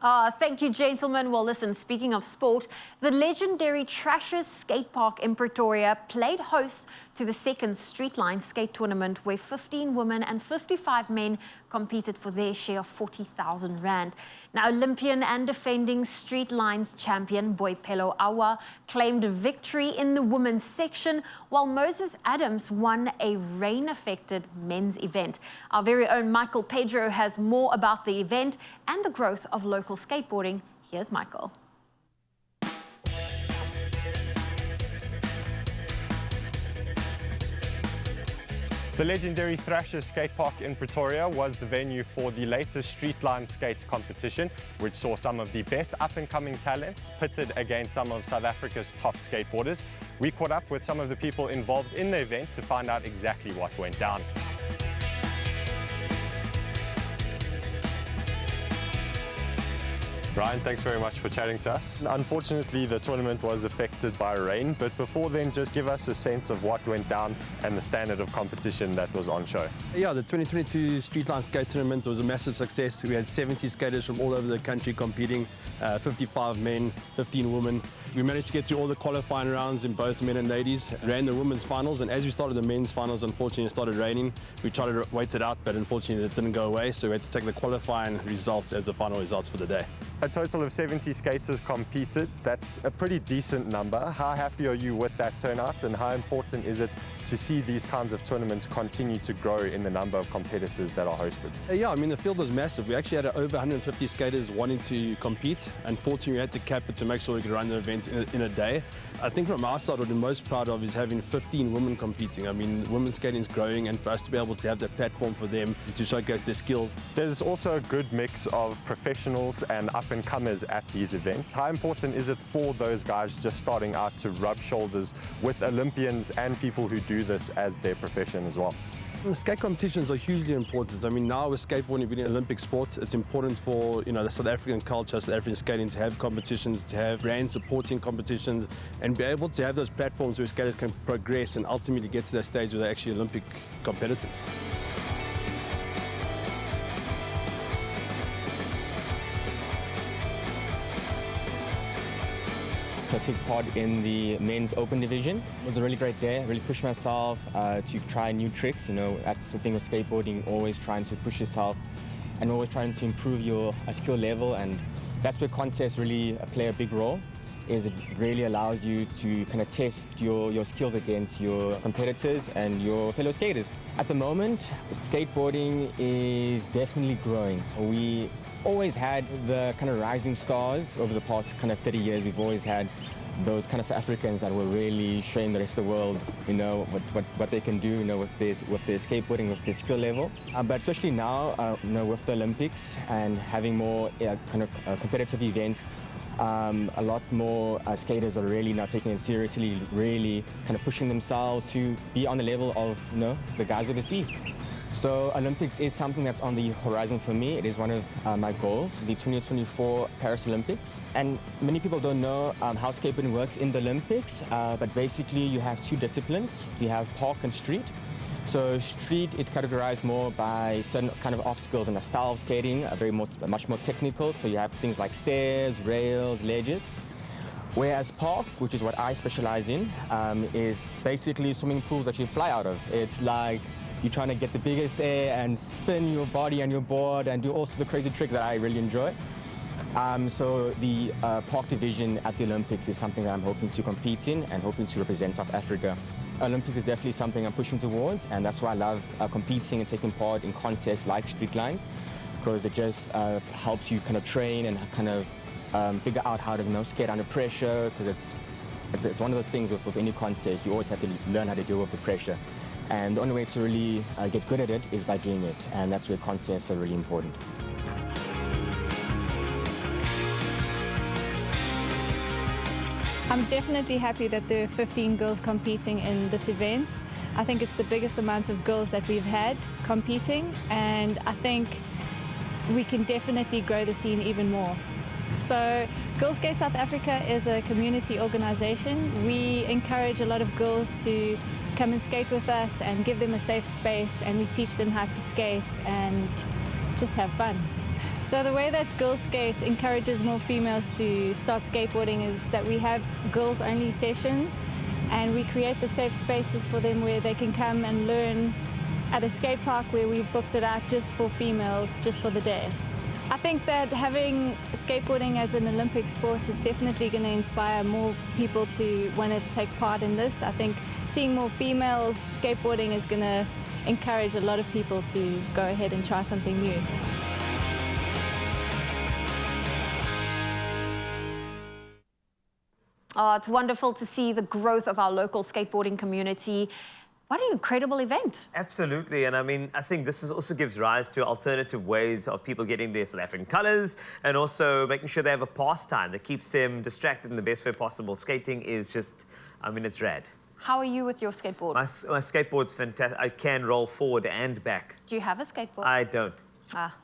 Thank you, gentlemen. Well, listen, speaking of sport, the legendary Trashers Skate Park in Pretoria played host to the second Streetline Skate Tournament, where 15 women and 55 men competed for their share of 40,000 rand. Now, Olympian and defending Streetlines champion Boipelo Awa claimed victory in the women's section, while Moses Adams won a rain-affected men's event. Our very own Michael Pedro has more about the event and the growth of local skateboarding. Here's Michael. The legendary Thrashers Skate Park in Pretoria was the venue for the latest Streetline Skates competition, which saw some of the best up-and-coming talent pitted against some of South Africa's top skateboarders. We caught up with some of the people involved in the event to find out exactly what went down. Brian, thanks very much for chatting to us. Unfortunately, the tournament was affected by rain, but before then, just give us a sense of what went down and the standard of competition that was on show. Yeah, the 2022 Streetline Skate Tournament was a massive success. We had 70 skaters from all over the country competing, 55 men, 15 women. We managed to get through all the qualifying rounds in both men and ladies, ran the women's finals, and as we started the men's finals, unfortunately it started raining. We tried to wait it out, but unfortunately it didn't go away, so we had to take the qualifying results as the final results for the day. A total of 70 skaters competed. That's a pretty decent number. How happy are you with that turnout, and how important is it to see these kinds of tournaments continue to grow in the number of competitors that are hosted? Yeah, I mean, the field was massive. We actually had over 150 skaters wanting to compete. Unfortunately, we had to cap it to make sure we could run the event in a day. I think from our side, what we're most proud of is having 15 women competing. I mean, women's skating is growing, and for us to be able to have that platform for them to showcase their skills. There's also a good mix of professionals and up-and-comers at these events. How important is it for those guys just starting out to rub shoulders with Olympians and people who do this as their profession as well? Skate competitions are hugely important. I mean, now with skateboarding being an Olympic sport, it's important for the South African culture, South African skating, to have competitions, to have brands supporting competitions, and be able to have those platforms where skaters can progress and ultimately get to that stage where they're actually Olympic competitors. I took part in the men's open division. It was a really great day. I really pushed myself to try new tricks. That's the thing with skateboarding, always trying to push yourself and always trying to improve your skill level. And that's where contests really play a big role, is it really allows you to kind of test your skills against your competitors and your fellow skaters. At the moment, skateboarding is definitely growing. We always had the kind of rising stars over the past kind of 30 years. We've always had those kind of South Africans that were really showing the rest of the world, what they can do, with their skateboarding, with their skill level. But especially now, with the Olympics and having more competitive events, a lot more skaters are really now taking it seriously, really kind of pushing themselves to be on the level of the guys overseas. So Olympics is something that's on the horizon for me. It is one of my goals, the 2024 Paris Olympics. And many people don't know how skateboarding works in the Olympics, but basically you have two disciplines. You have park and street. So street is categorized more by certain kind of obstacles and a style of skating, much more technical. So you have things like stairs, rails, ledges. Whereas park, which is what I specialize in, is basically swimming pools that you fly out of. It's like you're trying to get the biggest air and spin your body and your board and do all sorts of crazy tricks that I really enjoy. So the park division at the Olympics is something that I'm hoping to compete in and hoping to represent South Africa. Olympics is definitely something I'm pushing towards, and that's why I love competing and taking part in contests like Streetlines, because it just helps you kind of train and kind of figure out how to skate under pressure, because it's one of those things with any contest, you always have to learn how to deal with the pressure. And the only way to really get good at it is by doing it, and that's where contests are really important. I'm definitely happy that there are 15 girls competing in this event. I think it's the biggest amount of girls that we've had competing, and I think we can definitely grow the scene even more. So Girls Skate South Africa is a community organization. We encourage a lot of girls to come and skate with us and give them a safe space, and we teach them how to skate and just have fun. So the way that Girls Skate encourages more females to start skateboarding is that we have girls-only sessions, and we create the safe spaces for them where they can come and learn at a skate park where we've booked it out just for females, just for the day. I think that having skateboarding as an Olympic sport is definitely going to inspire more people to want to take part in this. I think seeing more females skateboarding is going to encourage a lot of people to go ahead and try something new. Oh, it's wonderful to see the growth of our local skateboarding community. What an incredible event. Absolutely, and I mean, I think this also gives rise to alternative ways of people getting their South African colours and also making sure they have a pastime that keeps them distracted in the best way possible. Skating is just, I mean, it's rad. How are you with your skateboard? My skateboard's fantastic. I can roll forward and back. Do you have a skateboard? I don't. Ah.